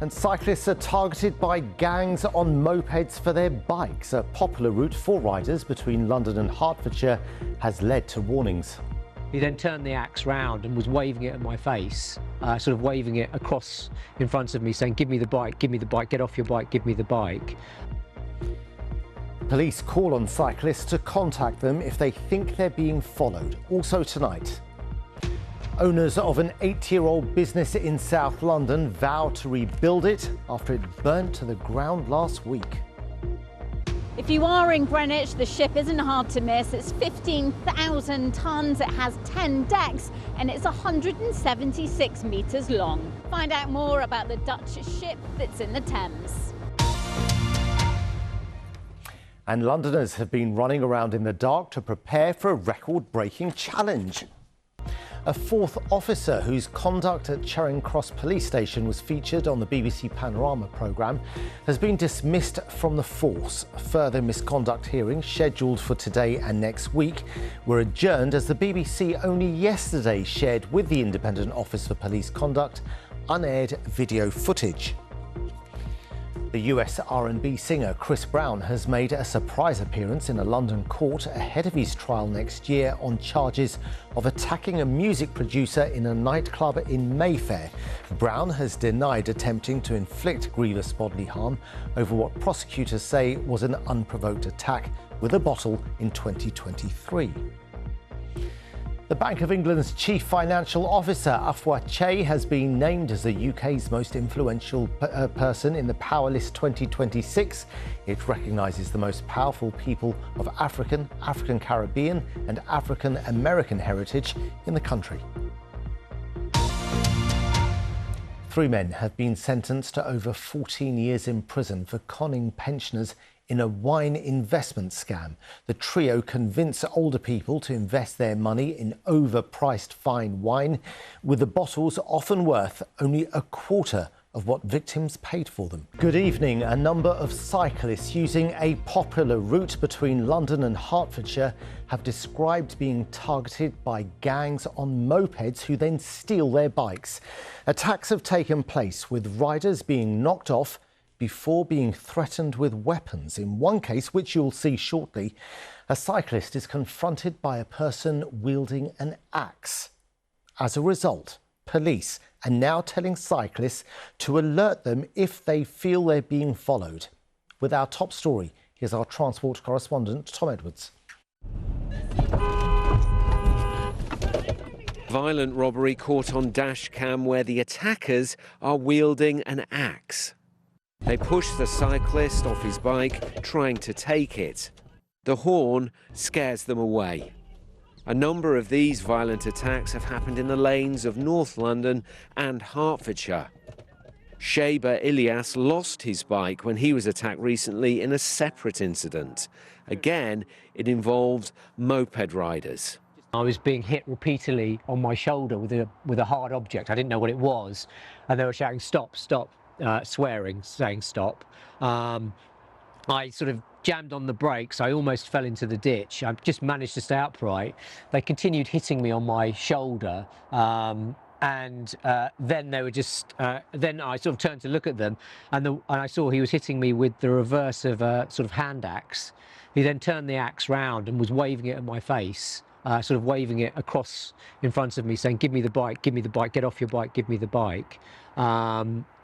And cyclists are targeted by gangs on mopeds for their bikes. A popular route for riders between London and Hertfordshire has led to warnings. He then turned the axe round and was waving it at my face, sort of waving it across in front of me, saying, "Give me the bike, get off your bike, give me the bike." Police call on cyclists to contact them if they think they're being followed. Also tonight, owners of an 8-year-old business in South London vow to rebuild it after it burnt to the ground last week. If you are in Greenwich, the ship isn't hard to miss. It's 15,000 tonnes, it has 10 decks, and it's 176 metres long. Find out more about the Dutch ship that's in the Thames. And Londoners have been running around in the dark to prepare for a record-breaking challenge. A fourth officer whose conduct at Charing Cross Police Station was featured on the BBC Panorama programme has been dismissed from the force. Further misconduct hearings, scheduled for today and next week, were adjourned as the BBC only yesterday shared with the Independent Office for Police Conduct unaired video footage. The US R&B singer Chris Brown has made a surprise appearance in a London court ahead of his trial next year on charges of attacking a music producer in a nightclub in Mayfair. Brown has denied attempting to inflict grievous bodily harm over what prosecutors say was an unprovoked attack with a bottle in 2023. The Bank of England's chief financial officer, Afua Che, has been named as the UK's most influential person in the Power List 2026. It recognises the most powerful people of African, African Caribbean and African American heritage in the country. 3 men have been sentenced to over 14 years in prison for conning pensioners in a wine investment scam. The trio convinced older people to invest their money in overpriced fine wine, with the bottles often worth only a quarter of what victims paid for them. Good evening. A number of cyclists using a popular route between London and Hertfordshire have described being targeted by gangs on mopeds who then steal their bikes. Attacks have taken place, with riders being knocked off before being threatened with weapons. In one case, which you'll see shortly, a cyclist is confronted by a person wielding an axe. As a result, police are now telling cyclists to alert them if they feel they're being followed. With our top story, here's our transport correspondent, Tom Edwards. Violent robbery caught on dash cam where the attackers are wielding an axe. They push the cyclist off his bike, trying to take it. The horn scares them away. A number of these violent attacks have happened in the lanes of North London and Hertfordshire. Shaber Ilyas lost his bike when he was attacked recently in a separate incident. Again, it involved moped riders. I was being hit repeatedly on my shoulder with a hard object. I didn't know what it was, and they were shouting, "Stop, stop." Swearing, saying stop. I sort of jammed on the brakes. I almost fell into the ditch. I just managed to stay upright. They continued hitting me on my shoulder, and then they were just. Then I sort of turned to look at them, and I saw he was hitting me with the reverse of a sort of hand axe. He then turned the axe round and was waving it at my face, sort of waving it across in front of me, saying, "Give me the bike, get off your bike, give me the bike."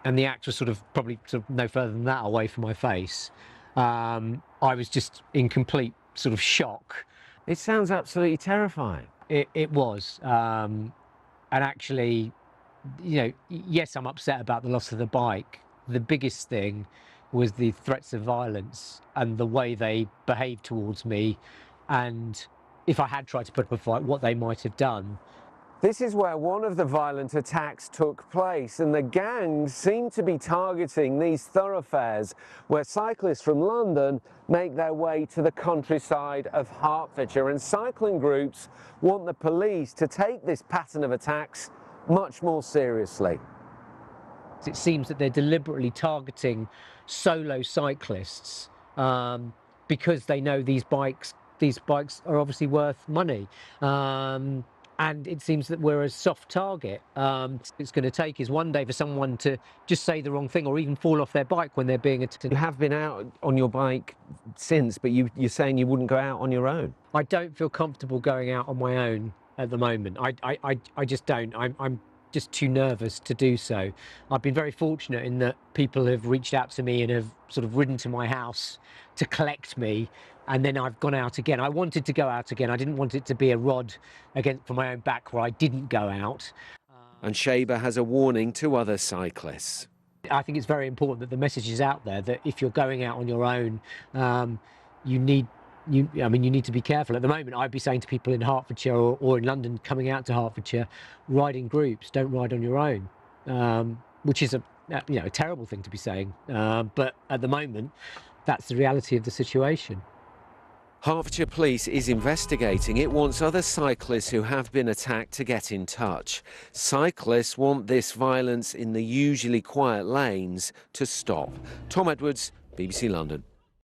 And the axe was sort of probably no further than that away from my face. I was just in complete sort of shock. It sounds absolutely terrifying. It was. And actually, you know, yes, I'm upset about the loss of the bike. The biggest thing was the threats of violence and the way they behaved towards me. And if I had tried to put up a fight, what they might have done. This is where one of the violent attacks took place, and the gangs seem to be targeting these thoroughfares where cyclists from London make their way to the countryside of Hertfordshire. And cycling groups want the police to take this pattern of attacks much more seriously. It seems that they're deliberately targeting solo cyclists because they know these bikes are obviously worth money. and it seems that we're a soft target. It's going to take is one day for someone to just say the wrong thing or even fall off their bike when they're being attacked. You have been out on your bike since, but you're saying you wouldn't go out on your own. I don't feel comfortable going out on my own at the moment. I just don't. I'm just too nervous to do so. I've been very fortunate in that people have reached out to me and have sort of ridden to my house to collect me, and then I've gone out again. I wanted to go out again. I didn't want it to be a rod for my own back where I didn't go out. And Shaber has a warning to other cyclists. I think it's very important that the message is out there that if you're going out on your own, you need to be careful. At the moment, I'd be saying to people in Hertfordshire or in London coming out to Hertfordshire, ride in groups, don't ride on your own, which is a terrible thing to be saying. But at the moment, that's the reality of the situation. Hertfordshire Police is investigating. It wants other cyclists who have been attacked to get in touch. Cyclists want this violence in the usually quiet lanes to stop. Tom Edwards, BBC London.